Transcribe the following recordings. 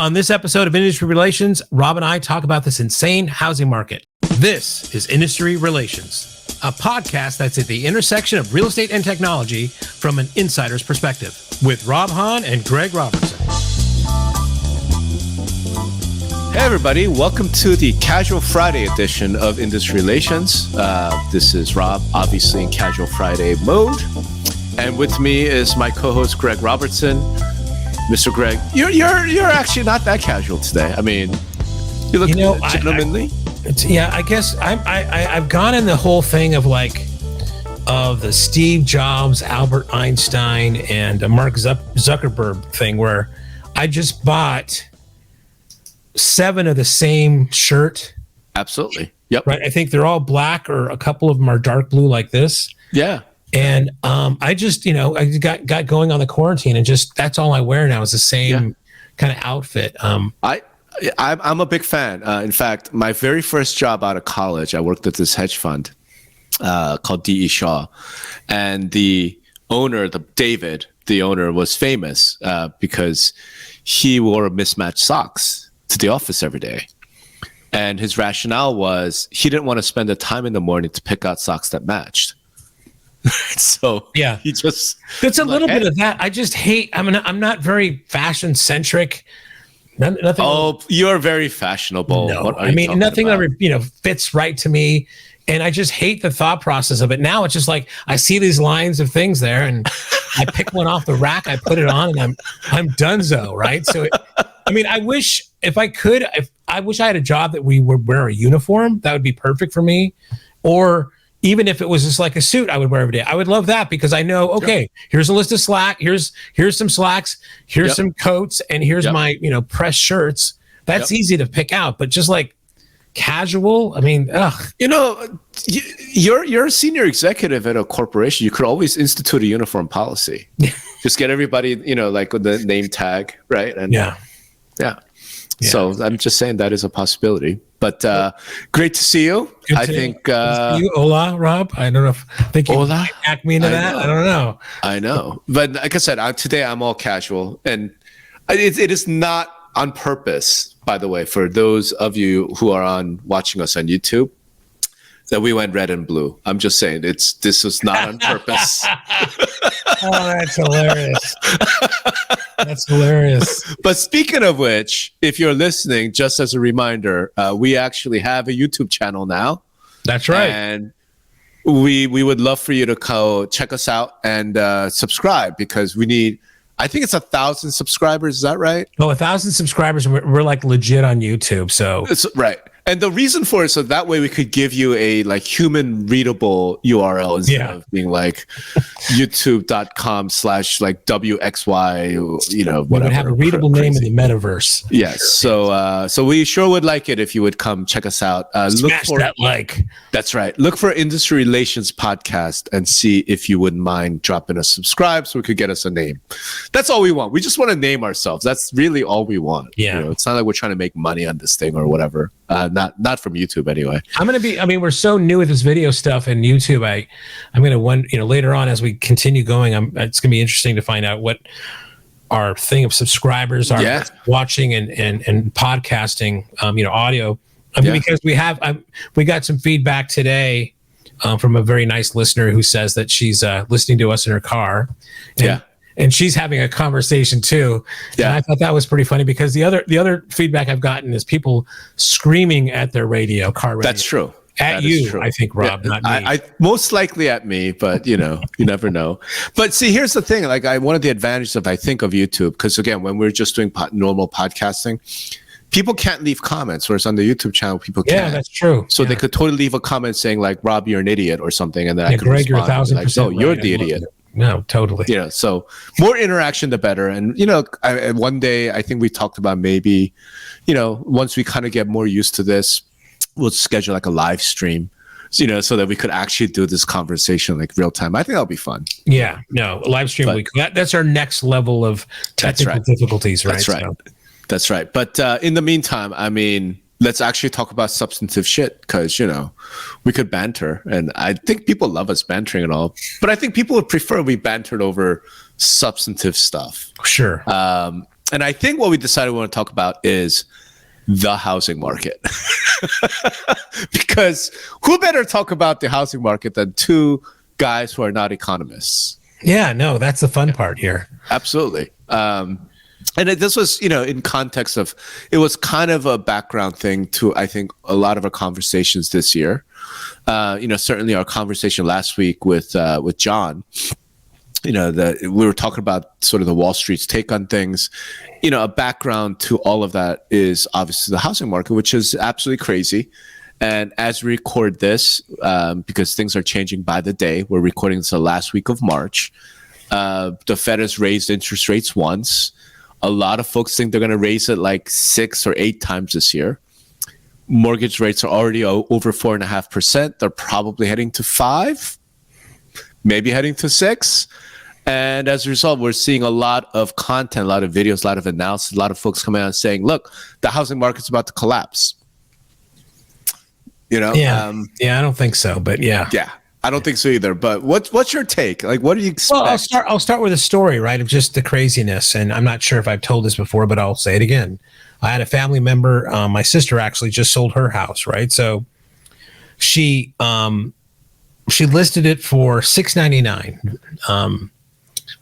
On this episode of Industry Relations, Rob and I talk about this insane housing market. This is Industry Relations, a podcast that's at the intersection of real estate and technology from an insider's perspective, with Rob Hahn and Greg Robertson. Hey everybody, welcome to the Casual Friday edition of Industry Relations. This is Rob, obviously in Casual Friday mode. And with me is my co-host Greg Robertson. Mr. Greg, you're actually not that casual today. I mean, you look gentlemanly. I guess I've gone in the whole thing of the Steve Jobs, Albert Einstein, and Mark Zuckerberg thing, where I just bought 7 of the same shirt. Absolutely. Yep. Right. I think they're all black, or a couple of them are dark blue like this. Yeah. And I just, I got going on the quarantine, and just that's all I wear now is the same kind of outfit. I'm a big fan. In fact, my very first job out of college, I worked at this hedge fund called D.E. Shaw, and the owner, David, the owner, was famous because he wore mismatched socks to the office every day. And his rationale was he didn't want to spend the time in the morning to pick out socks that matched. So yeah, he just it's a little bit of that. I just hate. I'm not very fashion centric. Nothing. Oh, you're very fashionable. No, I mean nothing that fits right to me, and I just hate the thought process of it. Now it's just like I see these lines of things there, and I pick one off the rack, I put it on, and I'm donezo, right? So, I wish I wish I had a job that we would wear a uniform. That would be perfect for me, or even if it was just like a suit I would wear every day. I would love that because I know, okay, here's a list of here's some slacks, here's some coats, and here's my, pressed shirts. That's easy to pick out, but just like casual, ugh. You're a senior executive at a corporation. You could always institute a uniform policy. Just get everybody, with the name tag, right? And yeah. So I'm just saying that is a possibility. But great to see you. I think you. Hola, Rob. I don't know if you hack me into that. I don't know. I know. But like I said, today I'm all casual. And it is not on purpose, by the way, for those of you who are watching us on YouTube, that we went red and blue. I'm just saying this was not on purpose. Oh, that's hilarious. That's hilarious. But speaking of which, if you're listening, just as a reminder, we actually have a YouTube channel now. That's right. And we would love for you to go check us out and subscribe, because we need, I think it's 1,000 subscribers. Is that right? Oh, 1,000 subscribers. We're like legit on YouTube. So it's right. And the reason for it, so that way we could give you a human readable URL instead of being youtube.com/WXY, whatever. We would have a readable name in the metaverse. Yes. So we sure would like it if you would come check us out. Smash that like. That's right. Look for Industry Relations Podcast and see if you wouldn't mind dropping a subscribe so we could get us a name. That's all we want. We just want to name ourselves. That's really all we want. Yeah. It's not like we're trying to make money on this thing or whatever. Not from YouTube anyway. We're so new with this video stuff and YouTube. I'm going to later on as we continue going, it's going to be interesting to find out what our thing of subscribers are watching and podcasting, audio. Because we got some feedback today from a very nice listener who says that she's listening to us in her car. And she's having a conversation too. Yeah. And I thought that was pretty funny because the other feedback I've gotten is people screaming at their car radio. That's true. At you, true. I think, Rob, not me. I most likely at me, but you never know. But see, here's the thing. One of the advantages of YouTube, because again, when we're just doing normal podcasting, people can't leave comments, whereas on the YouTube channel, people can. Yeah, that's true. So they could totally leave a comment saying Rob, you're an idiot or something, and then I could Greg, respond. you're 1,000%. No, you're the idiot. No, totally. So more interaction, the better. And, one day I think we talked about maybe, once we kind of get more used to this, we'll schedule a live stream, so that we could actually do this conversation real time. I think that'll be fun. Yeah, no, live stream. That's our next level of technical difficulties, right? That's right. That's right. But in the meantime, let's actually talk about substantive shit because, we could banter. And I think people love us bantering and all. But I think people would prefer we bantered over substantive stuff. Sure. And I think what we decided we want to talk about is the housing market. Because who better talk about the housing market than two guys who are not economists? Yeah, no, that's the fun part here. Absolutely. This was, in context of, it was kind of a background thing to, I think, a lot of our conversations this year. Certainly our conversation last week with John, we were talking about sort of the Wall Street's take on things. A background to all of that is obviously the housing market, which is absolutely crazy. And as we record this, because things are changing by the day, we're recording this the last week of March. The Fed has raised interest rates once. A lot of folks think they're going to raise it like 6 or 8 times this year. Mortgage rates are already over 4.5%. They're probably heading to 5, maybe heading to 6. And as a result, we're seeing a lot of content, a lot of videos, a lot of analysis, a lot of folks coming out and saying, look, the housing market's about to collapse. Yeah, I don't think so, but yeah. Yeah, I don't think so either. But what's your take? Like, what do you expect? Well, I'll start with a story, right, of just the craziness. And I'm not sure if I've told this before, but I'll say it again. I had a family member, my sister actually just sold her house, right? So she listed it for $699.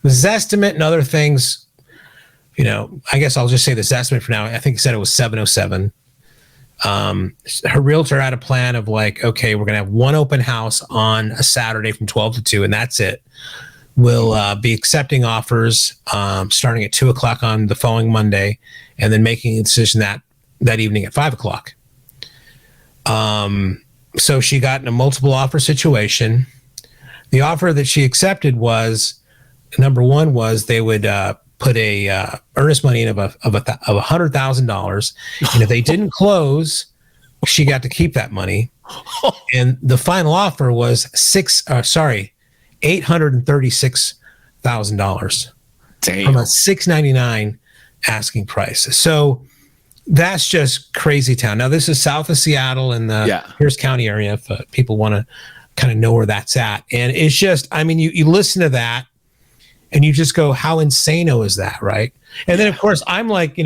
The Zestimate and other things, I guess I'll just say the Zestimate for now. I think he said it was $707. Her realtor had a plan of like, okay, we're going to have one open house on a Saturday from 12 to 2, and that's it. We'll be accepting offers starting at 2 o'clock on the following Monday, and then making a decision that evening at 5 o'clock. So she got in a multiple offer situation. The offer that she accepted was, number one was they would put a earnest money in of $100,000, and if they didn't close, she got to keep that money. And the final offer was $836,000 from a $699 asking price. So that's just crazy town. Now this is south of Seattle in the Pierce County area, if people want to kind of know where that's at. And it's just, I mean, you listen to that and you just go, how insano is that, right? And then of course I'm like,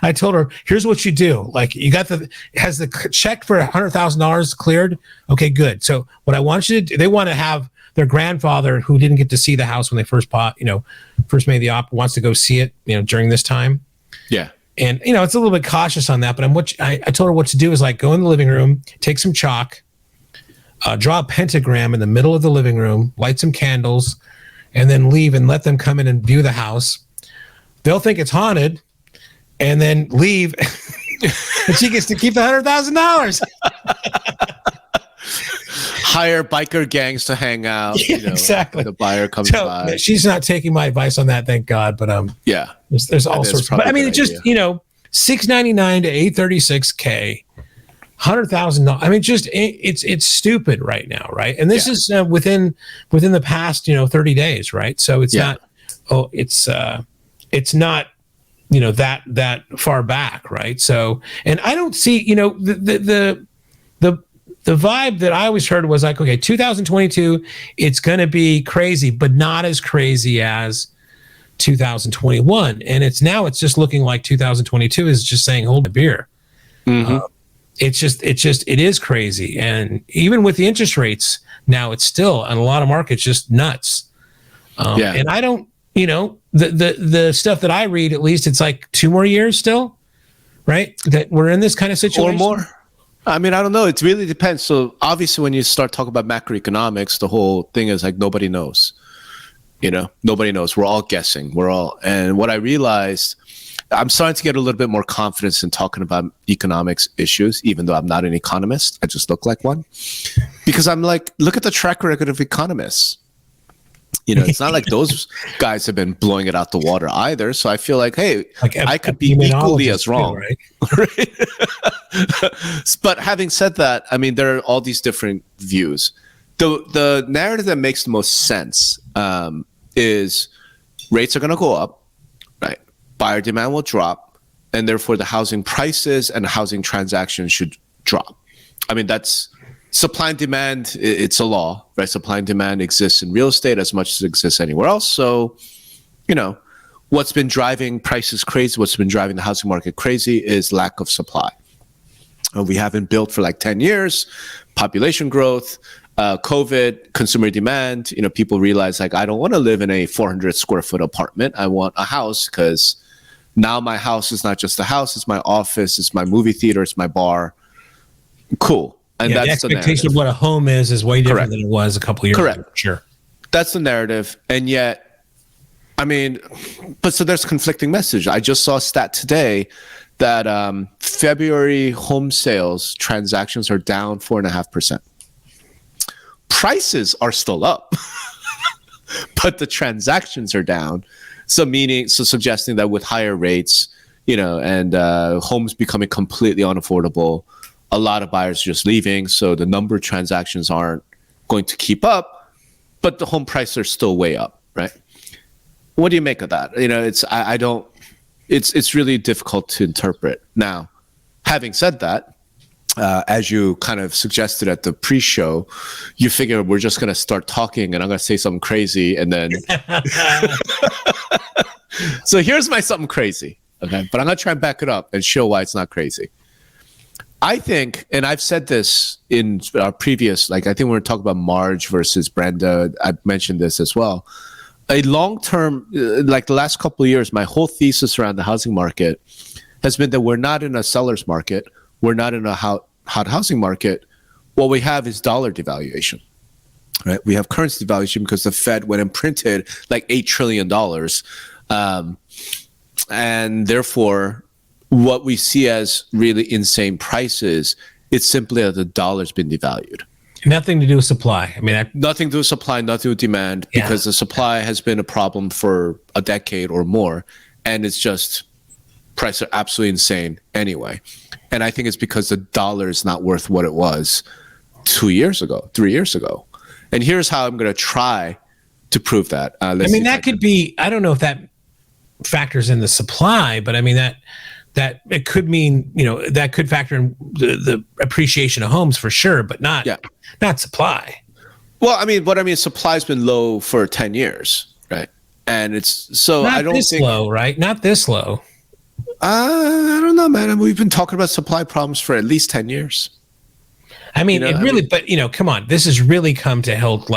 I told her, here's what you do. Like, you got has the check for $100,000 cleared? Okay, good. So what I want you to do, they want to have their grandfather who didn't get to see the house when they first bought, first made the offer, wants to go see it, during this time. Yeah. And, it's a little bit cautious on that, but I told her what to do is like, go in the living room, take some chalk, draw a pentagram in the middle of the living room, light some candles, and then leave and let them come in and view the house. They'll think it's haunted and then leave. And she gets to keep the $100,000. Hire biker gangs to hang out. Exactly. The buyer comes by. She's not taking my advice on that, thank God. But there's all sorts. But I mean, it just $699 to $836K, $100,000. I mean, just it's stupid right now, right? And this is within the past 30 days, right? So it's not. Oh, it's not that far back, right? So, and I don't see the vibe that I always heard was like, okay, 2022, it's going to be crazy, but not as crazy as 2021. And it's just looking like 2022 is just saying, hold the beer. Mm-hmm. It is crazy. And even with the interest rates now, it's still on a lot of markets, just nuts. And I don't, the stuff that I read, at least it's like 2 more years still, right? That we're in this kind of situation. Or more. I mean, I don't know. It really depends. So obviously when you start talking about macroeconomics, the whole thing is like, nobody knows, nobody knows. We're all guessing. And what I realized, I'm starting to get a little bit more confidence in talking about economics issues, even though I'm not an economist. I just look like one, because I'm like, look at the track record of economists. It's not like those guys have been blowing it out the water either. So I feel like, hey, I could be equally as wrong. Too, right? But having said that, I mean, there are all these different views. The narrative that makes the most sense is rates are going to go up, right? Buyer demand will drop, and therefore the housing prices and housing transactions should drop. I mean, that's supply and demand. It's a law, right? Supply and demand exists in real estate as much as it exists anywhere else. So, what's been driving prices crazy, what's been driving the housing market crazy is lack of supply. We haven't built for like 10 years, population growth, COVID, consumer demand. People realize like, I don't want to live in a 400 square foot apartment. I want a house because now my house is not just a house, it's my office, it's my movie theater, it's my bar. Cool. And that's the expectation of what a home is way different than it was a couple years ago. Sure. That's the narrative. And yet, so there's conflicting message. I just saw a stat today that February home sales transactions are down 4.5%. Prices are still up, but the transactions are down. So suggesting that with higher rates, and homes becoming completely unaffordable, a lot of buyers are just leaving. So the number of transactions aren't going to keep up, but the home prices are still way up, right? What do you make of that? It's really difficult to interpret. Now, having said that, as you kind of suggested at the pre-show, you figure we're just going to start talking and I'm going to say something crazy and then... So here's my something crazy, okay? But I'm going to try and back it up and show why it's not crazy. I think, and I've said this in our previous, I think we were talking about Marge versus Brenda. I mentioned this as well. A long-term, the last couple of years, my whole thesis around the housing market has been that we're not in a seller's market. We're not in a hot housing market. What we have is dollar devaluation, right? We have currency devaluation because the Fed went and printed like $8 trillion. And therefore, what we see as really insane prices, it's simply that the dollar's been devalued. Nothing to do with supply. Nothing to do with supply, nothing to do with demand, because the supply has been a problem for a decade or more. And it's just, prices are absolutely insane anyway. And I think it's because the dollar is not worth what it was 2 years ago, 3 years ago. And here's how I'm going to try to prove that. That could be, I don't know if that factors in the supply, but that it could mean, that could factor in the appreciation of homes for sure, but not supply. Well, supply's been low for 10 years, right? And it's so not I don't this think low, right? Not this low. I don't know, man. We've been talking about supply problems for at least 10 years. But come on, this has really come to help,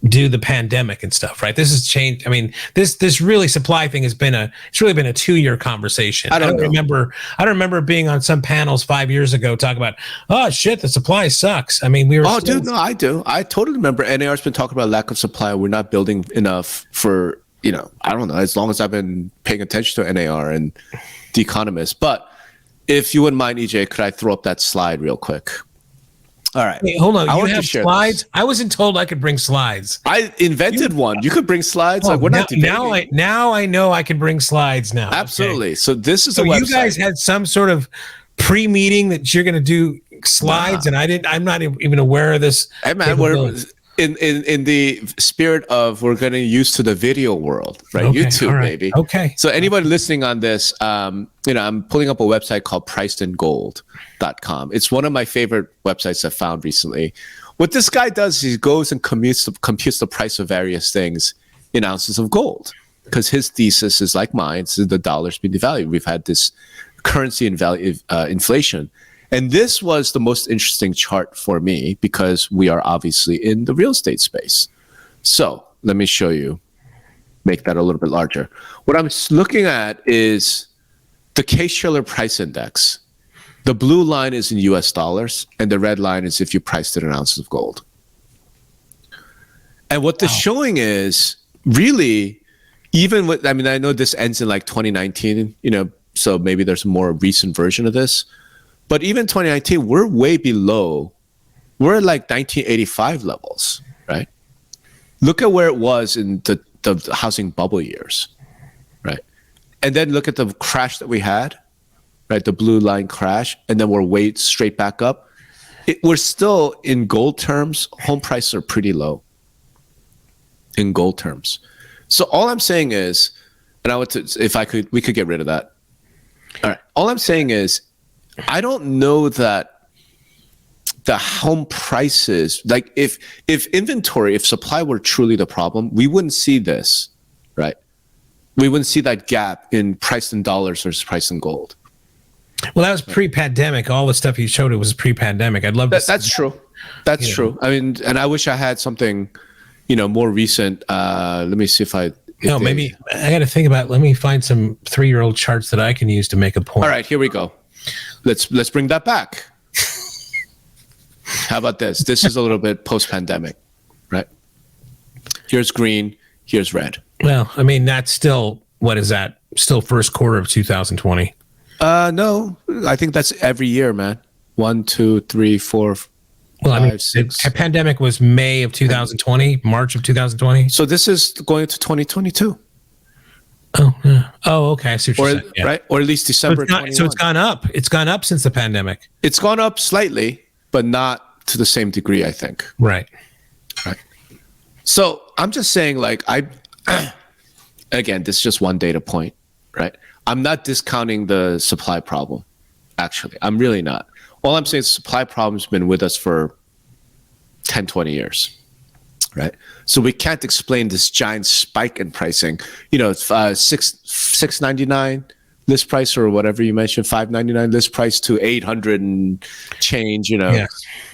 do the pandemic and stuff, right? This has changed. This really supply thing it's really been a 2-year conversation. I don't remember being on some panels 5 years ago talking about, oh shit, the supply sucks. We were. Oh, dude, no, I do. I totally remember. NAR's been talking about lack of supply. We're not building enough for, I don't know, as long as I've been paying attention to NAR and The Economist. But if you wouldn't mind, EJ, could I throw up that slide real quick? All right. Wait, hold on. You have slides? This. I wasn't told I could bring slides. I invented one. You could bring slides. We're not debating. Now I know I can bring slides now. Absolutely. Okay. So this is the website. You guys had some sort of pre-meeting that you're going to do slides, and I'm not even aware of this. Hey man, we're in the spirit of we're getting used to the video world, right? Okay, YouTube, right. baby. Okay. So anybody listening on this, I'm pulling up a website called priceandgold.com. It's one of my favorite websites I found recently. What this guy does is he goes and computes the price of various things in ounces of gold, because his thesis is like mine. So the dollar's been devalued. We've had this currency inflation. And this was the most interesting chart for me because we are obviously in the real estate space. So let me show you, make that a little bit larger. What I'm looking at is the Case-Shiller price index. The blue line is in US dollars, and the red line is if you priced it in ounces of gold. And what this showing is really, even with, I know this ends in like 2019, so maybe there's a more recent version of this. But even 2019, we're way below. We're at like 1985 levels, right? Look at where it was in the housing bubble years, right? And then look at the crash that we had, right? The blue line crash, and then we're way straight back up. We're still, in gold terms, home prices are pretty low in gold terms. So all I'm saying is, and we could get rid of that. All right. All I'm saying is, I don't know that the home prices, like if supply were truly the problem, we wouldn't see this, right? we wouldn't see that gap in price in dollars versus price in gold. Well, that was pre-pandemic. All the stuff you showed it was pre-pandemic. I'd love to. That's true. That's true. I mean, and I wish I had something, more recent. Let me see if I. No, maybe I got to think about. Let me find some 3-year-old charts that I can use to make a point. All right, here we go. Let's bring that back. How about this? This is a little bit post-pandemic, right? Here's green. Here's red. Well, I mean, that's still, what is that? Still first quarter of 2020. No, I think that's every year, man. 1, 2, 3, 4. Well, 5, I mean, 6. the pandemic was May of 2020, March of 2020. So this is going to 2022. Oh, yeah. Oh, okay. I see what you're saying. Yeah. Right? Or at least December. So it's gone up. It's gone up since the pandemic. It's gone up slightly, but not to the same degree, I think. Right. So I'm just saying, again, this is just one data point, right? I'm not discounting the supply problem. Actually, I'm really not. All I'm saying is supply problem's been with us for 10, 20 years, right? So we can't explain this giant spike in pricing. It's $699 list price or whatever you mentioned, $599 list price to $800 and change.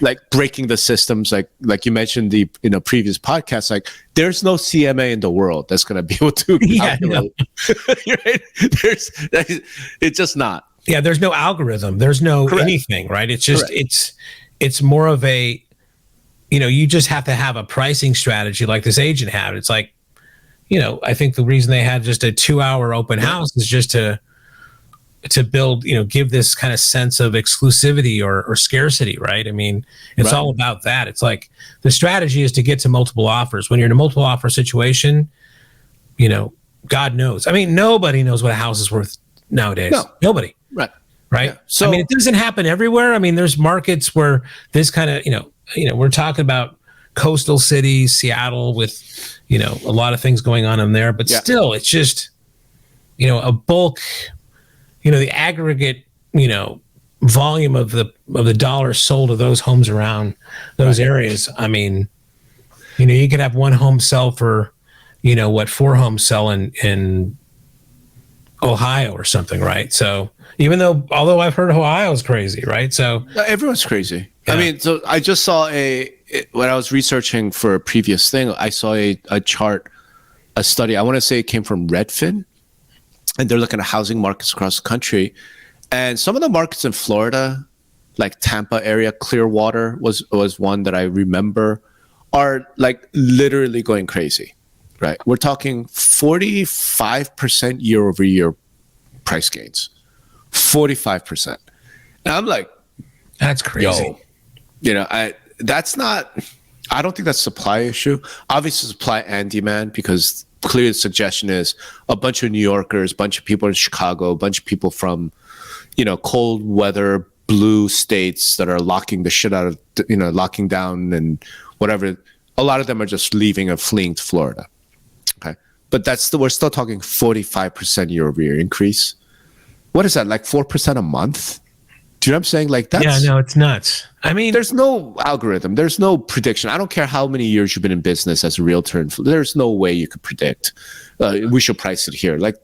Like breaking the systems, like you mentioned the previous podcast. Like there's no CMA in the world that's going to be able to calculate. Right? It's just not. Yeah, there's no algorithm. There's no anything, right? It's just it's more of a, you just have to have a pricing strategy like this agent had. It's like, I think the reason they had just a 2-hour open house is just to build, give this kind of sense of exclusivity or scarcity, right? I mean, it's all about that. It's like the strategy is to get to multiple offers. When you're in a multiple offer situation, God knows. I mean, nobody knows what a house is worth nowadays. No. Nobody. Right. Yeah. So, I mean, it doesn't happen everywhere. I mean, there's markets where this kind of, we're talking about coastal cities, Seattle with, a lot of things going on in there, but still it's just, a bulk, the aggregate, volume of the dollars sold to those homes around those areas. I mean, you could have one home sell for, 4 homes sell in Ohio or something, right? So although I've heard Ohio is crazy, right? So everyone's crazy. Yeah. I mean, so I just saw when I was researching for a previous thing, I saw a chart, a study. I want to say it came from Redfin, and they're looking at housing markets across the country. And some of the markets in Florida, like Tampa area, Clearwater was one that I remember, are like literally going crazy, right? We're talking 45% year over year price gains, 45%. And I'm like, that's crazy. I don't think that's a supply issue. Obviously supply and demand, because clearly the suggestion is a bunch of New Yorkers, a bunch of people in Chicago, a bunch of people from, cold weather, blue states that are locking the shit out of, locking down and whatever. A lot of them are just leaving and fleeing to Florida. Okay. But we're still talking 45% year over year increase. What is that? Like 4% a month? Do you know what I'm saying? Like that's, yeah, no, it's nuts. I mean, there's no algorithm. There's no prediction. I don't care how many years you've been in business as a realtor. There's no way you could predict. We should price it here. Like,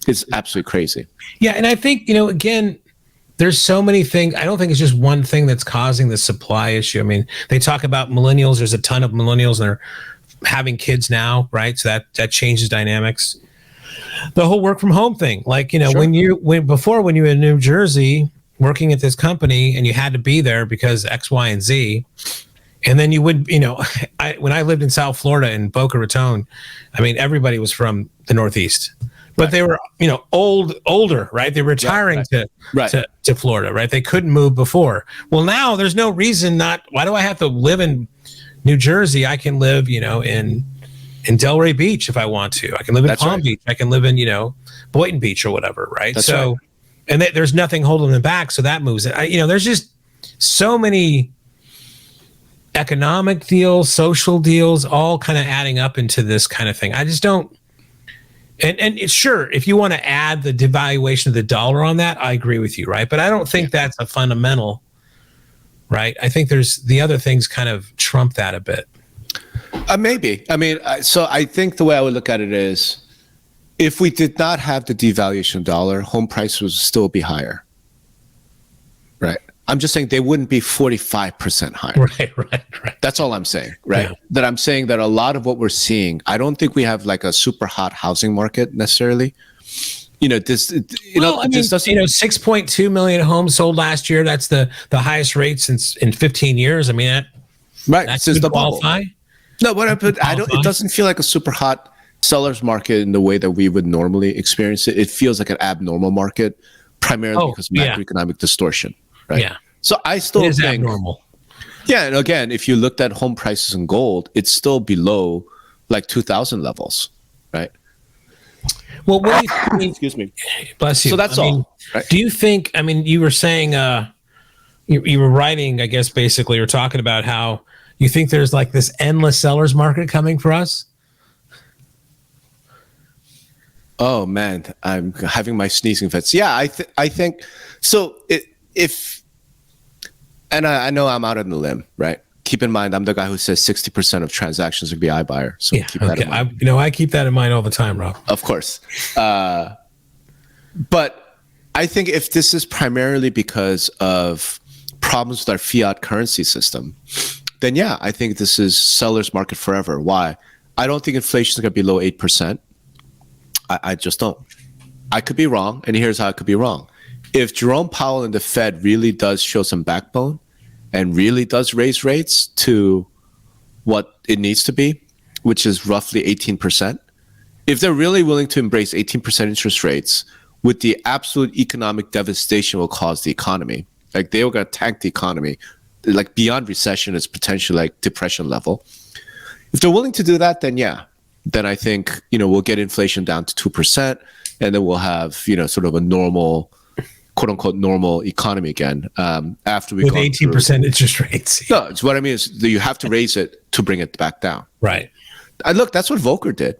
it's absolutely crazy. Yeah, and I think, again, there's so many things. I don't think it's just one thing that's causing the supply issue. I mean, they talk about millennials. There's a ton of millennials that are having kids now, right? So that changes dynamics. The whole work from home thing, like, sure. when you were in New Jersey working at this company and you had to be there because X, Y, and Z, and then you would, when I lived in South Florida in Boca Raton, I mean, everybody was from the Northeast, but they were, older, right? They were retiring to Florida, right? They couldn't move before. Well, now there's no reason why do I have to live in New Jersey? I can live, in Delray Beach if I want to. I can live in Palm Beach. I can live in, Boynton Beach or whatever, right? That's right. And there's nothing holding them back, so that moves it. There's just so many economic deals, social deals, all kind of adding up into this kind of thing. I just don't. And it's sure, if you want to add the devaluation of the dollar on that, I agree with you, right? But I don't think that's a fundamental, right? I think there's the other things kind of trump that a bit. Maybe. I mean, so I think the way I would look at it is, If we did not have the devaluation dollar, home prices would still be higher. Right. I'm just saying they wouldn't be 45% higher. Right. That's all I'm saying, right? Yeah. That I'm saying that a lot of what we're seeing, I don't think we have like a super hot housing market necessarily. This doesn't, 6.2 million homes sold last year. That's the highest rate in 15 years. I mean, that since the qualify. Bubble. No, but I don't. It doesn't feel like a super hot seller's market in the way that we would normally experience it. It feels like an abnormal market, primarily because of macroeconomic distortion, right? Yeah. So I still think abnormal. Yeah, and again, if you looked at home prices in gold, it's still below like 2000 levels, right? Well, what do you mean? Excuse me. Bless you. So that's all. Right? Do you think? I mean, you were saying you were writing, I guess, basically, you're talking about how you think there's like this endless sellers market coming for us. Oh man, I'm having my sneezing fits. Yeah, I think so. I know I'm out on the limb, right? Keep in mind, I'm the guy who says 60% of transactions are be iBuyer. So keep that in mind. I keep that in mind all the time, Rob. Of course. But I think if this is primarily because of problems with our fiat currency system, then yeah, I think this is seller's market forever. Why? I don't think inflation is going to be below 8%. I just don't. I could be wrong, and here's how I could be wrong. If Jerome Powell and the Fed really does show some backbone and really does raise rates to what it needs to be, which is roughly 18%, if they're really willing to embrace 18% interest rates with the absolute economic devastation will cause the economy, like they were going to tank the economy, like beyond recession, it's potentially like depression level. If they're willing to do that, then yeah, then I think, we'll get inflation down to 2%, and then we'll have, sort of a normal, quote unquote, normal economy again. After we with 18% interest rates. No, it's what I mean is that you have to raise it to bring it back down. Right. Look, that's what Volcker did.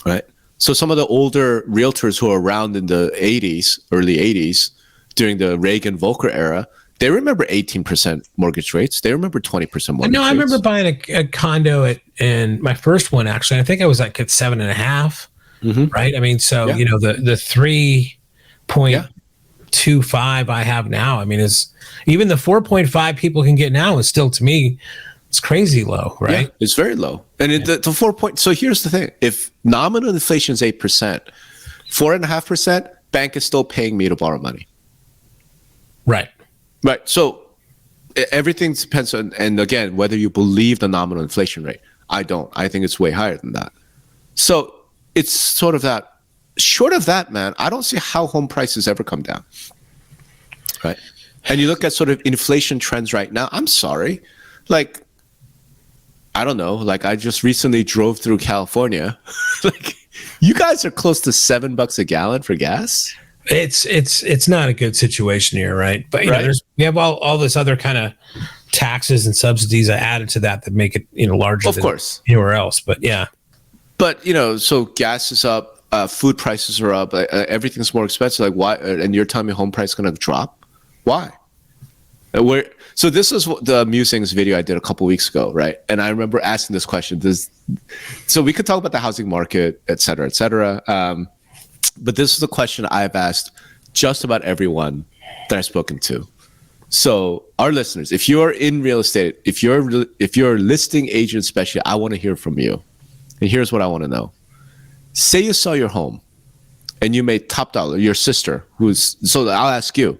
Right. So some of the older realtors who are around in the 80s, early 80s, during the Reagan Volcker era, they remember 18% mortgage rates. They remember 20% mortgage rates. No, I remember buying a condo and my first one, actually, I think I was like at 7.5, right? I mean, so, the 3.25 I have now, I mean, is even the 4.5 people can get now is still, to me, it's crazy low, right? Yeah, it's very low. And the 4 point, so here's the thing. If nominal inflation is 8%, 4.5%, bank is still paying me to borrow money. Right. Right. So everything depends on, and again, whether you believe the nominal inflation rate. I don't. I think it's way higher than that. So it's sort of that. Short of that, man, I don't see how home prices ever come down. Right. And you look at sort of inflation trends right now. I'm sorry. Like, I don't know. Like, I just recently drove through California. Like, you guys are close to $7 a gallon for gas. It's not a good situation here, right? But we have all this other kind of taxes and subsidies added to that make it larger than anywhere else. But yeah. But so gas is up, food prices are up, everything's more expensive. Like why? And you're telling me home price is going to drop? Why? So this is the Musings video I did a couple weeks ago, right? And I remember asking this question. So we could talk about the housing market, et cetera, et cetera. But this is a question I've asked just about everyone that I've spoken to. So our listeners, if you're in real estate, if you're a listing agent especially, I want to hear from you. And here's what I want to know. Say you sell your home and you made top dollar, your sister, so I'll ask you,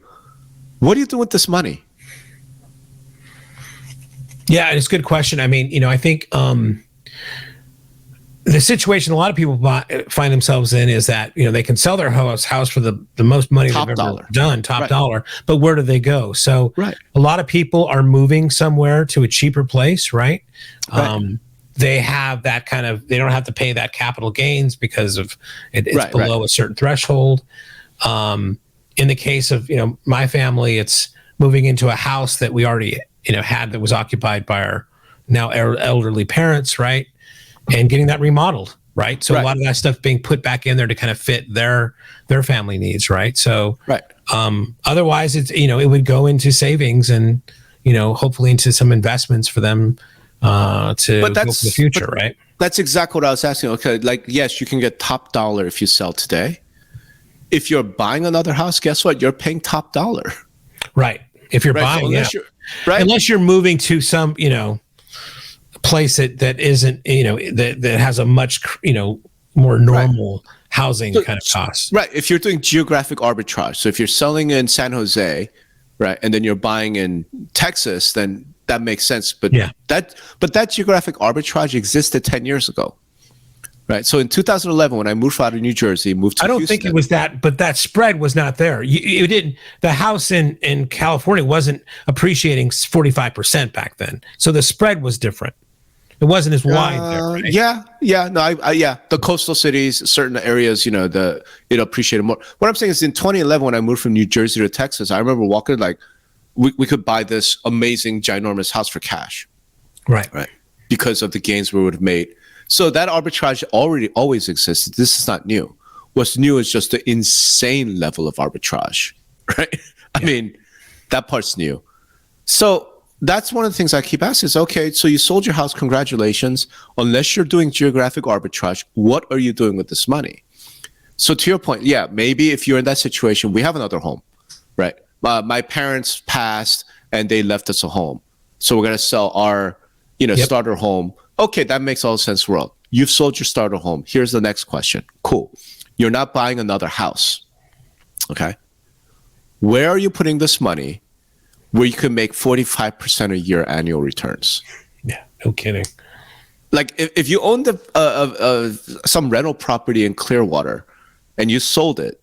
what do you do with this money? Yeah, it's a good question. I mean, I think the situation a lot of people find themselves in is that they can sell their house for the most money they've ever done, top dollar. But where do they go? So a lot of people are moving somewhere to a cheaper place, right? They have that they don't have to pay that capital gains because of it's below a certain threshold. In the case of my family, it's moving into a house that we already had that was occupied by our now elderly parents, right? And getting that remodeled, right? So a lot of that stuff being put back in there to kind of fit their family needs, right? So otherwise, it's it would go into savings and hopefully into some investments for them to go for the future, right? That's exactly what I was asking. Okay, like, yes, you can get top dollar if you sell today. If you're buying another house, guess what? You're paying top dollar. Right. If you're Right? So buying, unless you're right, unless you're moving to some, place that isn't, that has a much, more normal housing kind of cost. right. If you're doing geographic arbitrage, so if you're selling in San Jose, right, and then you're buying in Texas, then that makes sense. But that geographic arbitrage existed 10 years ago. Right. So in 2011, when I moved out of New Jersey, moved to Houston, think it was that, but that spread was not there. You didn't. The house in California wasn't appreciating 45% back then, so the spread was different. It wasn't as wide there. Right? The coastal cities, certain areas, it appreciated more. What I'm saying is, in 2011, when I moved from New Jersey to Texas, I remember walking we could buy this amazing, ginormous house for cash, right, because of the gains we would have made. So that arbitrage always existed. This is not new. What's new is just the insane level of arbitrage, right? I mean, that part's new. So that's one of the things I keep asking is, okay, so you sold your house, congratulations. Unless you're doing geographic arbitrage, what are you doing with this money? So to your point, maybe if you're in that situation, we have another home, right? My parents passed and they left us a home. So we're going to sell our, starter home. Okay, that makes all the sense in the world. You've sold your starter home. Here's the next question. Cool. You're not buying another house. Okay. Where are you putting this money where you can make 45% a year annual returns? Yeah, no kidding. Like if you owned some rental property in Clearwater and you sold it,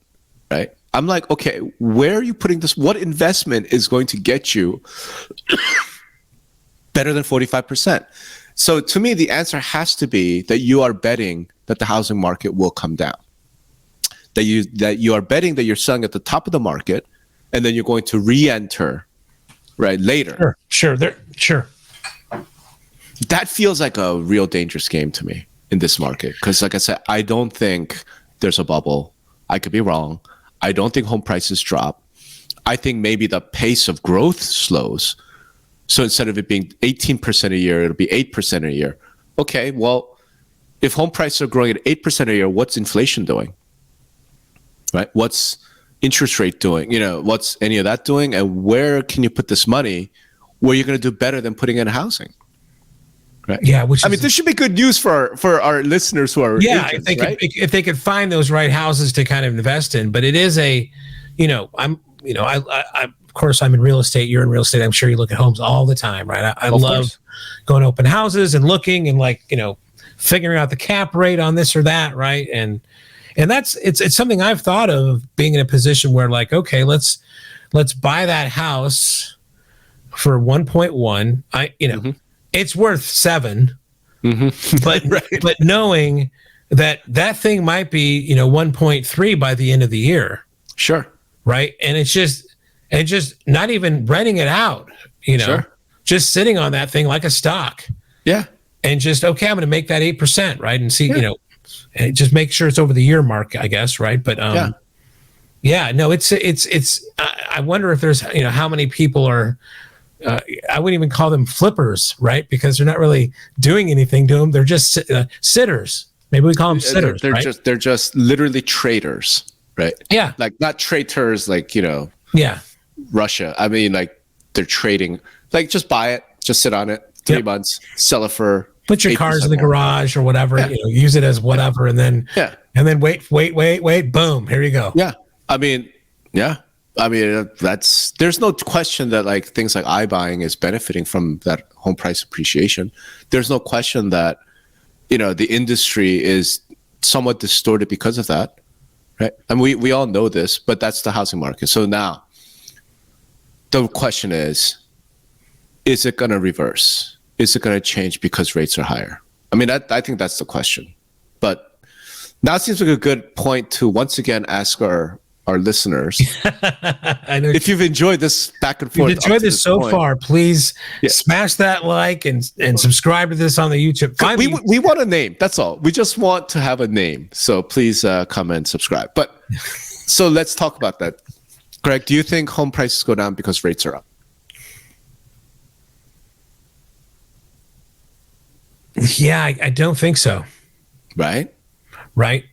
right? I'm like, okay, where are you putting this? What investment is going to get you better than 45%? So to me, the answer has to be that you are betting that the housing market will come down. That you are betting that you're selling at the top of the market, and then you're going to re-enter, right, later. Sure. That feels like a real dangerous game to me in this market. Because like I said, I don't think there's a bubble. I could be wrong. I don't think home prices drop. I think maybe the pace of growth slows. So instead of it being 18% a year, it'll be 8% a year. Okay, well, if home prices are growing at 8% a year, what's inflation doing? Right? What's interest rate doing? What's any of that doing? And where can you put this money where you're going to do better than putting in housing? Right? Yeah, this should be good news for our listeners who are agents, if they could find those right houses to kind of invest in. But it is of course, I'm in real estate. You're in real estate. I'm sure you look at homes all the time, right? I love going to open houses and looking and figuring out the cap rate on this or that, right? And it's something I've thought of, being in a position where okay, let's buy that house for 1.1. It's worth 7, but knowing that thing might be 1.3 by the end of the year. Sure. Right. And it's just not even renting it out, just sitting on that thing like a stock. Yeah. And just, okay, I'm going to make that 8%. Right. And see, and just make sure it's over the year mark, I guess. Right. But, I wonder if there's, how many people are, I wouldn't even call them flippers, right? Because they're not really doing anything to them. They're just sitters. Maybe we call them sitters. They're just literally traders, right? Yeah. Like not traitors, Yeah. Russia. I mean, they're trading. Just buy it, just sit on it 3 months, sell it for. Put your cars in the garage or whatever. Yeah. Use it as whatever, and then wait, boom, here you go. Yeah. I mean, there's no question that things like iBuying is benefiting from that home price appreciation. There's no question that the industry is somewhat distorted because of that, right? And we all know this, but that's the housing market. So now the question is it going to reverse? Is it going to change because rates are higher? I mean, I think that's the question. But now it seems like a good point to once again ask our listeners. I know if you've enjoyed this back and forth. If you've enjoyed this so far, please smash that like and subscribe to this on the YouTube. We want a name. That's all. We just want to have a name. So please come and subscribe. But so let's talk about that. Greg, do you think home prices go down because rates are up? Yeah, I don't think so. Right? Right.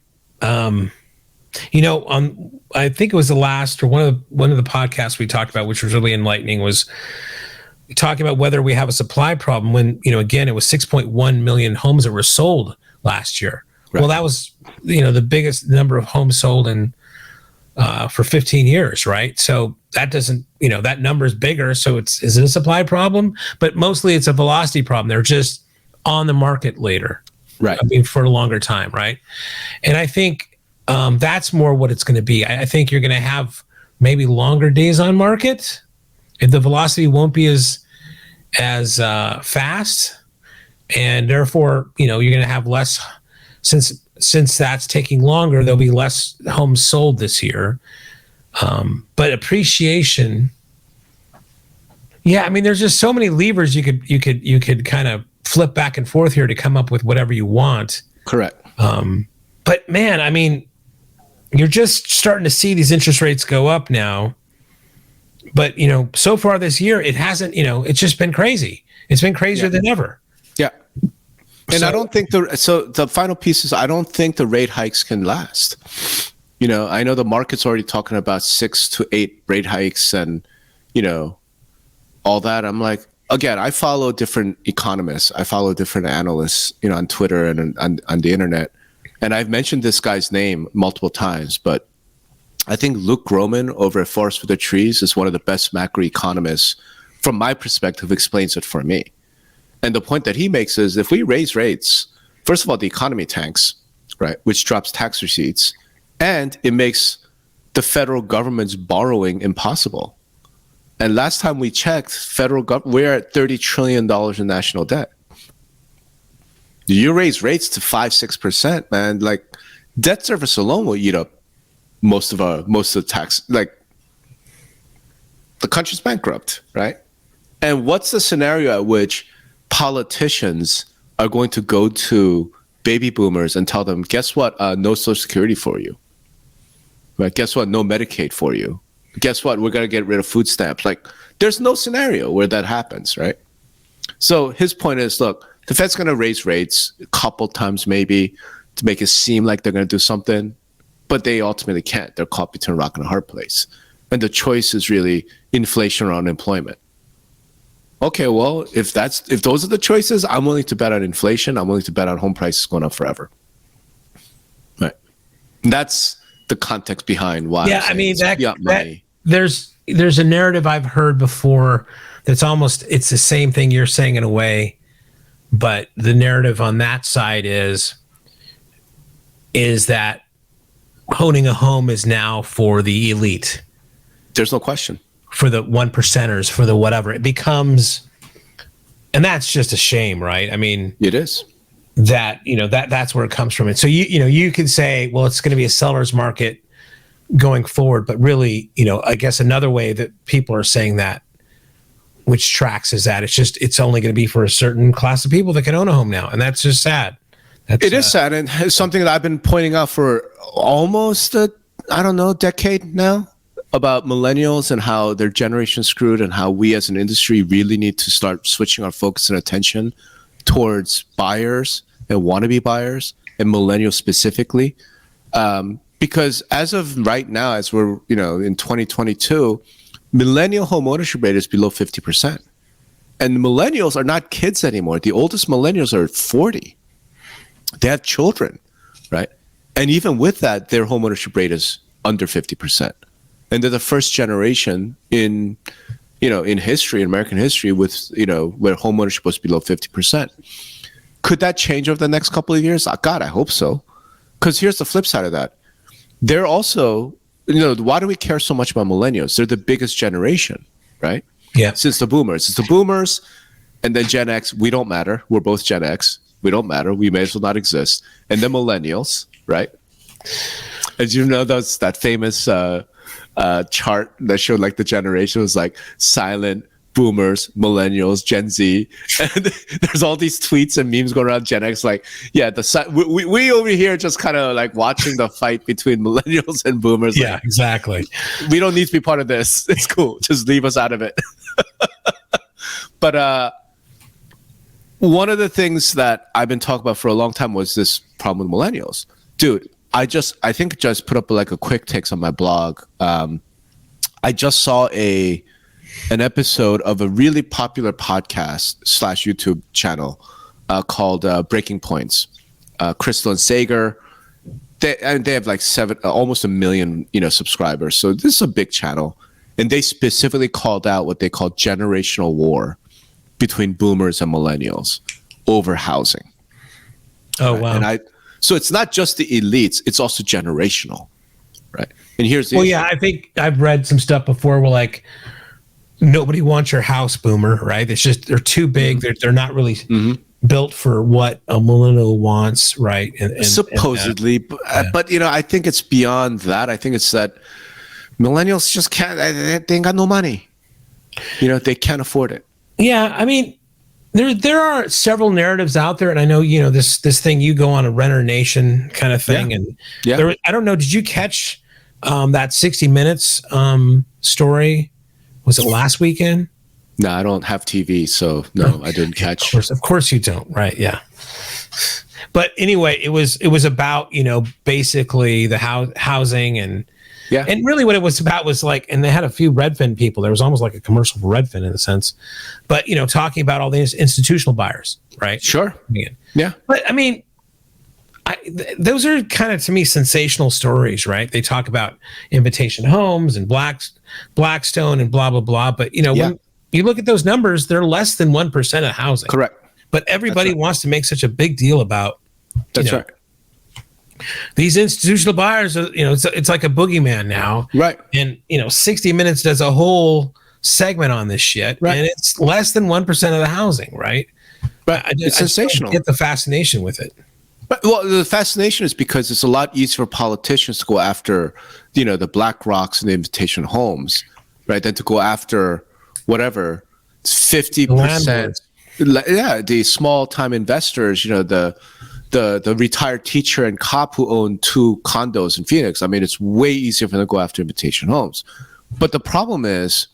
I think it was the last or one of the podcasts we talked about, which was really enlightening, was talking about whether we have a supply problem when, again, it was 6.1 million homes that were sold last year. Right. Well, that was, the biggest number of homes sold for 15 years, right? So that doesn't, that number is bigger. So is it a supply problem? But mostly it's a velocity problem. They're just on the market later. Right. For a longer time, right? And I think that's more what it's going to be. I think you're going to have maybe longer days on market. If the velocity won't be as fast, and therefore, you're going to have less. Since that's taking longer, there'll be less homes sold this year. But appreciation, yeah, I mean, there's just so many levers you could kind of flip back and forth here to come up with whatever you want. Correct. But man, I mean, you're just starting to see these interest rates go up now. But, so far this year, it hasn't, it's just been crazy. It's been crazier than ever. Yeah. And I don't think the final piece is, I don't think the rate hikes can last. I know the market's already talking about 6 to 8 rate hikes and, all that. I'm like, again, I follow different economists. I follow different analysts, on Twitter and on the internet. And I've mentioned this guy's name multiple times, but I think Luke Groman over at Forest for the Trees is one of the best macroeconomists, from my perspective, explains it for me. And the point that he makes is, if we raise rates, first of all, the economy tanks, right, which drops tax receipts, and it makes the federal government's borrowing impossible. And last time we checked, we're at $30 trillion in national debt. You raise rates to 5-6%, man. Like, debt service alone will eat up most of the tax. Like, the country's bankrupt, right? And what's the scenario at which politicians are going to go to baby boomers and tell them, guess what? No Social Security for you. Right? Guess what? No Medicaid for you. Guess what? We're going to get rid of food stamps. Like, there's no scenario where that happens, right? So his point is, look, the Fed's going to raise rates a couple times maybe to make it seem like they're going to do something, but they ultimately can't. They're caught between a rock and a hard place. And the choice is really inflation or unemployment. Okay, well, if those are the choices, I'm willing to bet on inflation. I'm willing to bet on home prices going up forever. Right. That's the context behind why. Yeah, I mean, there's a narrative I've heard before that's it's the same thing you're saying in a way, but the narrative on that side is that owning a home is now for the elite. There's no question. For the 1%ers, for the whatever. It becomes, and that's just a shame, right? I mean, it is. That's where it comes from. And so you could say, well, it's going to be a seller's market going forward, but really, I guess another way that people are saying that, which tracks, is that it's only going to be for a certain class of people that can own a home now, and that's just sad. It is sad, and it's something that I've been pointing out for almost a decade now, about millennials and how their generation's screwed, and how we as an industry really need to start switching our focus and attention towards buyers and wannabe buyers, and millennials specifically. Because as of right now, as we're in 2022, millennial homeownership rate is below 50%. And millennials are not kids anymore. The oldest millennials are 40. They have children, right? And even with that, their homeownership rate is under 50%. And they're the first generation in history, in American history, with, where homeownership was below 50%. Could that change over the next couple of years? God, I hope so. Because here's the flip side of that. They're also, why do we care so much about millennials? They're the biggest generation, right? Yeah. Since the boomers. It's the boomers, and then Gen X. We don't matter. We're both Gen X. We don't matter. We may as well not exist. And then millennials, right? As you know, that famous chart that showed like the generation was like silent, boomers, millennials, Gen Z, and there's all these tweets and memes going around Gen X like, yeah, we over here just kind of like watching the fight between millennials and boomers. Yeah, like, exactly. We don't need to be part of this. It's cool. Just leave us out of it. But one of the things that I've been talking about for a long time was this problem with millennials. Dude, I think just put up like a quick takes on my blog. I just saw an episode of a really popular podcast / YouTube channel called Breaking Points. Crystal and Sager, they have like almost 1 million, subscribers. So this is a big channel, and they specifically called out what they call generational war between boomers and millennials over housing. Oh, wow. And so it's not just the elites, it's also generational, right? And here's the issue. Yeah, I think I've read some stuff before where like nobody wants your house, boomer, right? It's just they're too big. They're not really built for what a millennial wants, right? And supposedly, but I think it's beyond that. I think it's that millennials just can't. They ain't got no money. They can't afford it. Yeah, I mean, there are several narratives out there, and I know this thing you go on a Renter Nation kind of thing, and I don't know. Did you catch that 60 Minutes story? Was it last weekend? No, I don't have TV, so no, I didn't catch. Of course you don't, right? Yeah. But anyway, it was about basically the housing and really what it was about was like, and they had a few Redfin people. There was almost like a commercial for Redfin in a sense, but talking about all these institutional buyers, right? Sure. Yeah. But I mean, those are kind of to me sensational stories, right? They talk about Invitation Homes and Blackstone and blah blah blah. But when you look at those numbers, they're less than 1% of housing. Correct. But everybody wants to make such a big deal about. That's right. These institutional buyers are, it's like a boogeyman now. Right. And, 60 Minutes does a whole segment on this shit. Right. And it's less than 1% of the housing, right? But it's sensational. I get the fascination with it. But the fascination is because it's a lot easier for politicians to go after, the BlackRocks and the Invitation Homes, right, than to go after whatever 50%. Yeah, the small time investors, the retired teacher and cop who own 2 condos in Phoenix. I mean, it's way easier for them to go after Invitation Homes. But the problem is,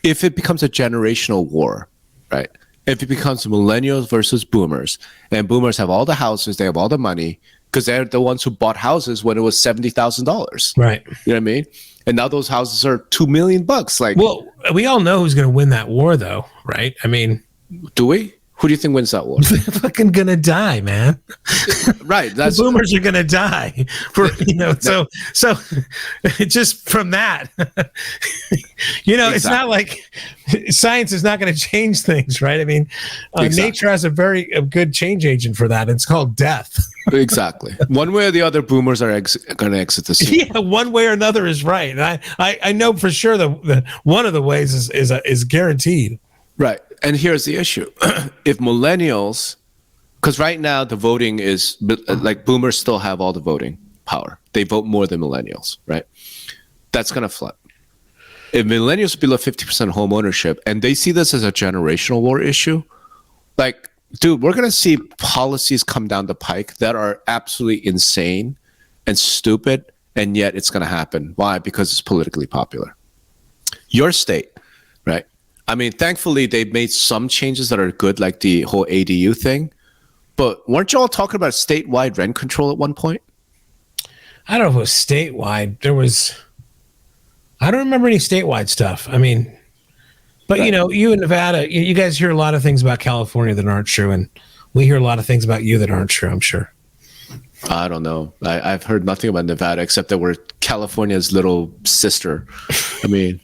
if it becomes a generational war, right? If it becomes millennials versus boomers, and boomers have all the houses, they have all the money, because they're the ones who bought houses when it was $70,000. Right. You know what I mean? And now those houses are $2 million. Like, well, we all know who's going to win that war, though, right? I mean, do we? Who do you think wins that war? They're fucking gonna die, man. Right. The boomers are gonna die. So just from that, exactly. It's not like science is not going to change things, right? I mean, nature has a good change agent for that. It's called death. Exactly. One way or the other, boomers are going to exit the scene. Yeah, one way or another is right. And I know for sure the one of the ways is guaranteed. Right. And here's the issue. If millennials, because right now the voting is like boomers still have all the voting power. They vote more than millennials, right? That's going to flip. If millennials are below 50% home ownership and they see this as a generational war issue, like, dude, we're going to see policies come down the pike that are absolutely insane and stupid, and yet it's going to happen. Why? Because it's politically popular. Your state, right? I mean, thankfully, they've made some changes that are good, like the whole ADU thing. But weren't you all talking about statewide rent control at one point? I don't know if it was statewide. I don't remember any statewide stuff. I mean, but you in Nevada, you guys hear a lot of things about California that aren't true, and we hear a lot of things about you that aren't true, I'm sure. I don't know. I've heard nothing about Nevada except that we're California's little sister. I mean,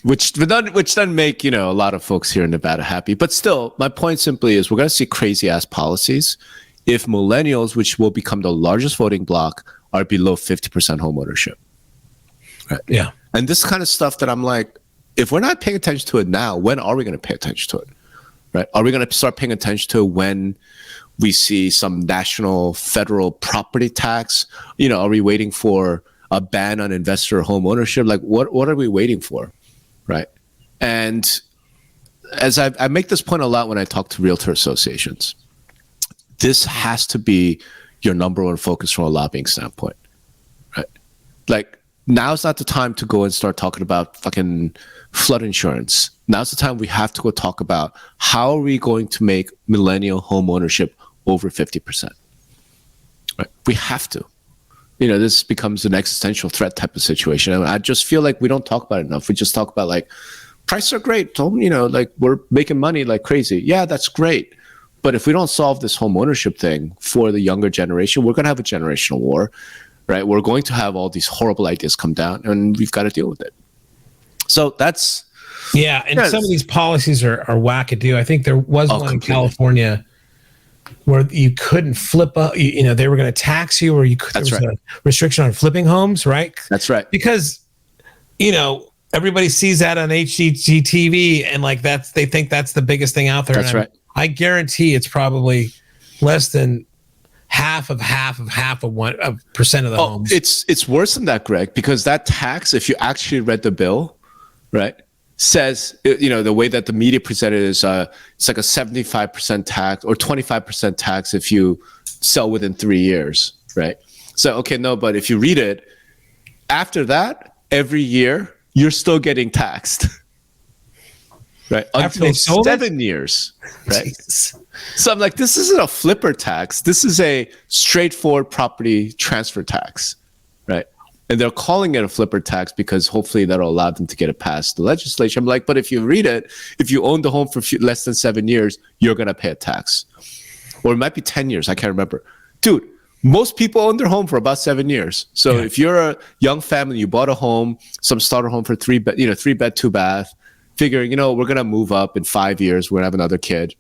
which doesn't make a lot of folks here in Nevada happy. But still, my point simply is we're going to see crazy ass policies if millennials, which will become the largest voting bloc, are below 50% home ownership. Right? Yeah. And this kind of stuff that I'm like, if we're not paying attention to it now, when are we going to pay attention to it? Right? Are we going to start paying attention to it when we see some national federal property tax? Are we waiting for a ban on investor home ownership? Like, what are we waiting for? Right. And as I make this point a lot when I talk to realtor associations, this has to be your number one focus from a lobbying standpoint. Right. Like, now's not the time to go and start talking about fucking flood insurance. Now's the time we have to go talk about how are we going to make millennial home ownership over 50%. Right? We have to. This becomes an existential threat type of situation. And I just feel like we don't talk about it enough. We just talk about like, prices are great. Like we're making money like crazy. Yeah, that's great. But if we don't solve this home ownership thing for the younger generation, we're going to have a generational war, right? We're going to have all these horrible ideas come down, and we've got to deal with it. So that's... Yeah, and some of these policies are wackadoo. I think there was one in California where you couldn't flip up, they were going to tax you, or you could, there was a restriction on flipping homes, right? That's right. Because, everybody sees that on HGTV, and like they think that's the biggest thing out there. That's right. I guarantee it's probably less than half of 1% of the homes. It's worse than that, Greg, because that tax, if you actually read the bill, right, says, the way that the media presented it is it's like a 75% tax or 25% tax if you sell within 3 years, right? So, okay, no, but if you read it, after that, every year, you're still getting taxed, right? Until 7 years, right? Jesus. So I'm like, this isn't a flipper tax. This is a straightforward property transfer tax, right? And they're calling it a flipper tax because hopefully that'll allow them to get it past the legislature. I'm like, but if you read it, if you own the home for less than 7 years, you're going to pay a tax. Or it might be 10 years. I can't remember. Dude, most people own their home for about 7 years. So if you're a young family, you bought a home, some starter home for 3 bed, 2 bath, figuring, we're going to move up in 5 years. We're going to have another kid.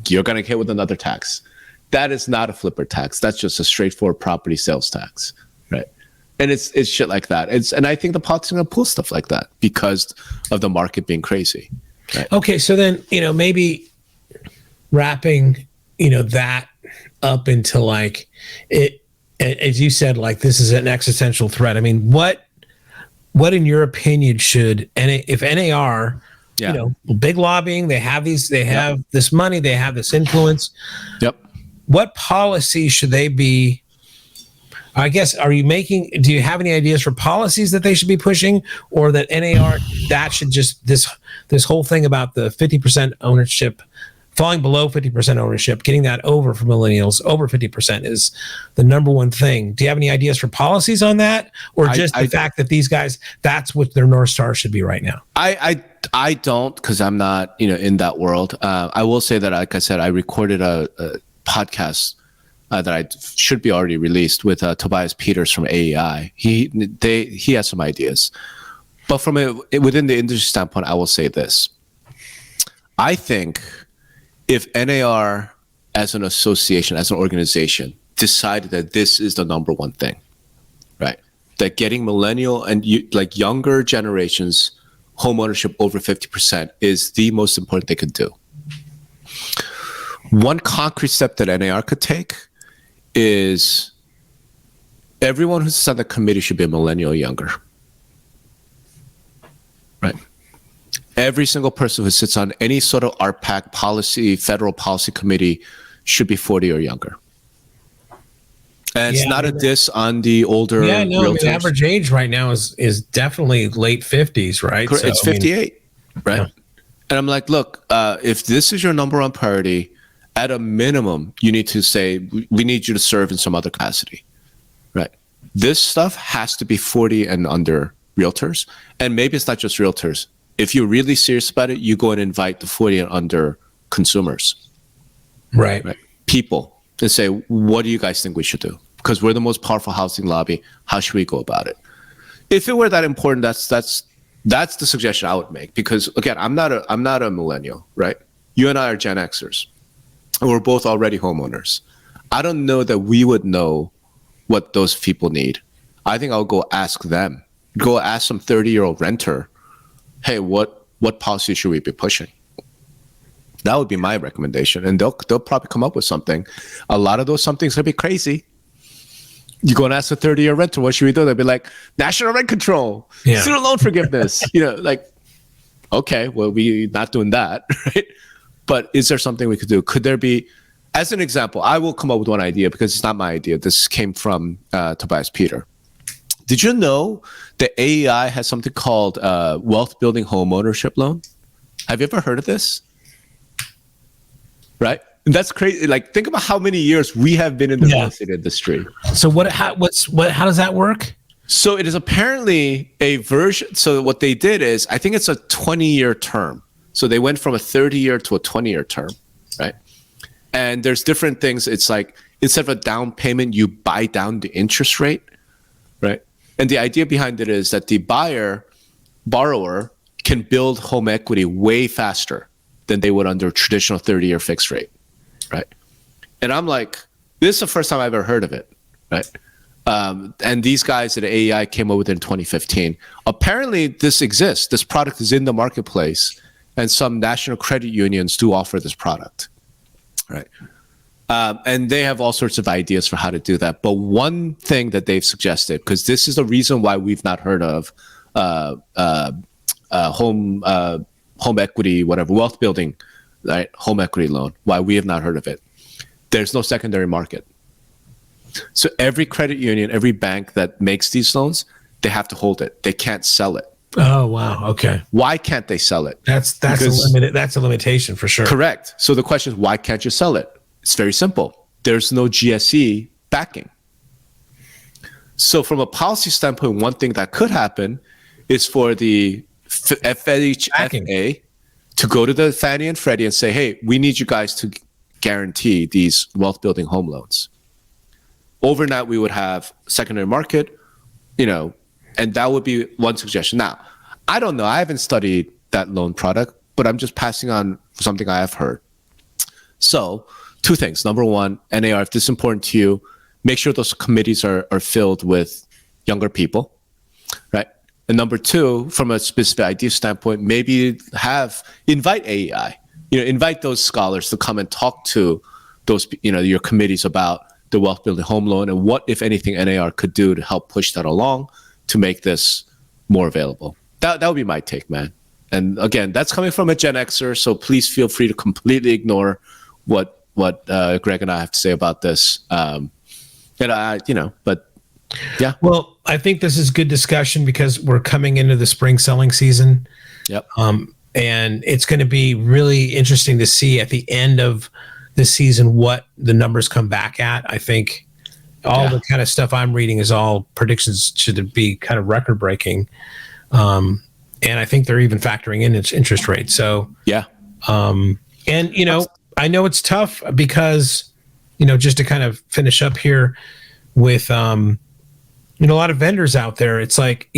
You're going to get hit with another tax. That is not a flipper tax. That's just a straightforward property sales tax, right? And it's shit like that. And I think the politics are going to pull stuff like that because of the market being crazy. Right? Okay, so then maybe wrapping that up into like it, as you said, like this is an existential threat. I mean, what in your opinion should if NAR, big lobbying, they have this money, they have this influence. Yep. What policy should they be? I guess, do you have any ideas for policies that they should be pushing, or that NAR, that should just, this whole thing about the 50% ownership, falling below 50% ownership, getting that over for millennials, over 50% is the number one thing. Do you have any ideas for policies on that? Or just the fact that these guys, that's what their North Star should be right now? I don't, because I'm not, in that world. I will say that, like I said, I recorded a podcast that I should be already released with Tobias Peters from AEI. He has some ideas, but from within the industry standpoint, I will say this: I think if NAR as an association, as an organization, decided that this is the number one thing, right? That getting millennial and younger generations home ownership over 50% is the most important they could do. One concrete step that NAR could take is everyone who's on the committee should be a millennial or younger, right? Every single person who sits on any sort of RPAC policy, federal policy committee should be 40 or younger. And it's not a diss on the older realtors. The average age right now is definitely late 50s, right? So, it's 58, right? Yeah. And I'm like, look, if this is your number one priority, at a minimum, you need to say, we need you to serve in some other capacity, right? This stuff has to be 40 and under realtors. And maybe it's not just realtors. If you're really serious about it, you go and invite the 40 and under consumers, right? People, and say, what do you guys think we should do? Because we're the most powerful housing lobby. How should we go about it? If it were that important, that's the suggestion I would make. Because again, I'm not a millennial, right? You and I are Gen Xers. We're both already homeowners. I don't know that we would know what those people need. I think I'll go ask them. Go ask some 30-year-old renter, hey, what policy should we be pushing? That would be my recommendation. And they'll probably come up with something. A lot of those something's going to be crazy. You go and ask a 30-year renter, what should we do? They'll be like, national rent control, student loan forgiveness. Okay, well, we're not doing that, right? But is there something we could do? Could there be, as an example, I will come up with one idea because it's not my idea. This came from Tobias Peter. Did you know that AEI has something called wealth building homeownership loan? Have you ever heard of this? Right? And that's crazy. Like, think about how many years we have been in the real estate industry. So how does that work? So it is apparently a version. So what they did is, I think it's a 20-year term. So they went from a 30-year to a 20-year term, right? And there's different things. It's like, instead of a down payment, you buy down the interest rate, right? And the idea behind it is that the borrower can build home equity way faster than they would under a traditional 30-year fixed rate, right? And I'm like, this is the first time I've ever heard of it, right? And these guys at AEI came up with it in 2015. Apparently, this exists. This product is in the marketplace, and some national credit unions do offer this product, right? And they have all sorts of ideas for how to do that. But one thing that they've suggested, because this is the reason why we've not heard of home equity, whatever, wealth building, right? Home equity loan, why we have not heard of it. There's no secondary market. So every credit union, every bank that makes these loans, they have to hold it. They can't sell it. Oh, wow. Okay. Why can't they sell it? That's a limitation for sure. Correct. So the question is, why can't you sell it? It's very simple. There's no GSE backing. So from a policy standpoint, one thing that could happen is for the FHFA to go to the Fannie and Freddie and say, hey, we need you guys to guarantee these wealth building home loans. Overnight, we would have secondary market, and that would be one suggestion. Now, I don't know. I haven't studied that loan product, but I'm just passing on something I have heard. So, two things. Number one, NAR, if this is important to you, make sure those committees are filled with younger people, right? And number two, from a specific idea standpoint, maybe invite AEI, invite those scholars to come and talk to those, your committees about the wealth building home loan and what, if anything, NAR could do to help push that along to make this more available. That would be my take, man. And again, that's coming from a Gen Xer, so please feel free to completely ignore what Greg and I have to say about this. But yeah. Well, I think this is good discussion because we're coming into the spring selling season. Yep. And it's going to be really interesting to see at the end of the season what the numbers come back at. I think all the kind of stuff I'm reading is all predictions should be kind of record breaking. And I think they're even factoring in its interest rate. So yeah. I know it's tough because, just to kind of finish up here with, a lot of vendors out there, it's like,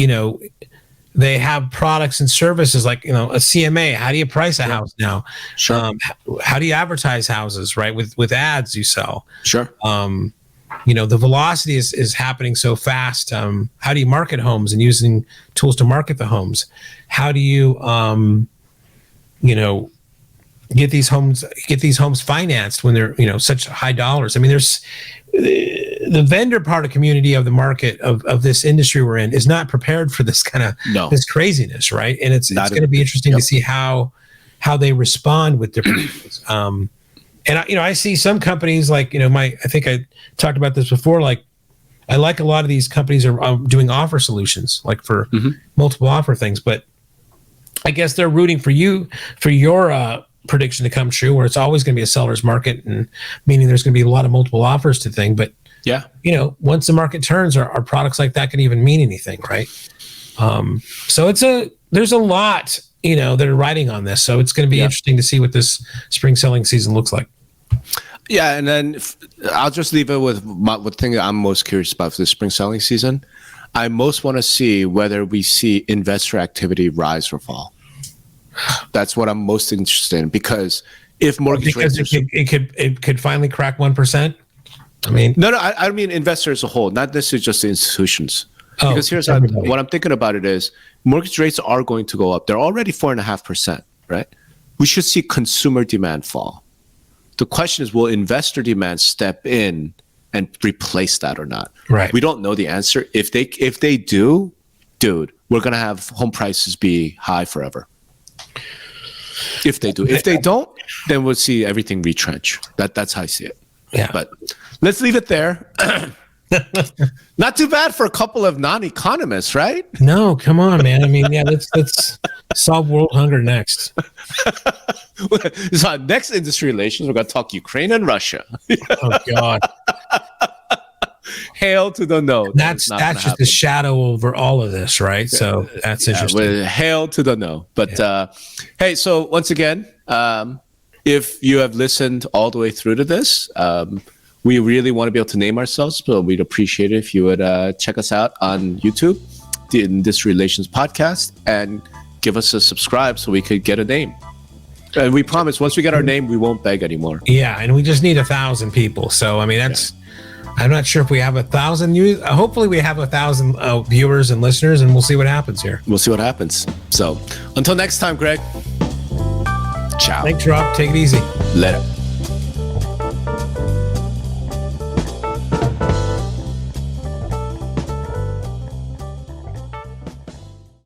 they have products and services like, a CMA. How do you price a house now? Sure. How do you advertise houses, right? With ads you sell. Sure. The velocity is happening so fast. How do you market homes and using tools to market the homes? How do you, get these homes financed when they're, such high dollars? I mean, there's the vendor part of community of the market of this industry we're in is not prepared for this kind of this craziness, right? And it's going to be interesting to see how they respond with different things. And I see some companies like, I think I talked about this before, like I like a lot of these companies are doing offer solutions, like for multiple offer things, but I guess they're rooting for you, for your prediction to come true, where it's always going to be a seller's market, and meaning there's going to be a lot of multiple offers to thing. But yeah, once the market turns, our products like that can even mean anything, right? So there's a lot, that are riding on this. So it's going to be interesting to see what this spring selling season looks like. Yeah, and then I'll just leave it with the thing that I'm most curious about for the spring selling season. I most want to see whether we see investor activity rise or fall. That's what I'm most interested in, because if mortgage rates it could finally crack 1%. I mean, no, I mean investors as a whole, not necessarily just the institutions. Because here's what I'm thinking about it is mortgage rates are going to go up. They're already 4.5%, right? We should see consumer demand fall. The question is, will investor demand step in and replace that or not? Right. We don't know the answer. If they do, dude, we're gonna have home prices be high forever. If they do. If they don't, then we'll see everything retrench. That's how I see it. Yeah. But let's leave it there. Not too bad for a couple of non-economists, right? No, come on, man. I mean, yeah, let's solve world hunger next. So next industry relations, we're going to talk Ukraine and Russia. Oh God. Hail to the no. That's just a shadow over all of this, right? So that's interesting. Hail to the no. But hey, so once again, if you have listened all the way through to this, we really want to be able to name ourselves, but we'd appreciate it if you would check us out on YouTube, the Industry Relations Podcast, and give us a subscribe so we could get a name. And we promise once we get our name, we won't beg anymore. Yeah, and we just need 1,000 people. So I mean, that's. I'm not sure if we have 1,000 views. Hopefully we have 1,000 viewers and listeners, and we'll see what happens here. We'll see what happens. So until next time, Greg. Ciao. Thanks, Rob. Take it easy. Later.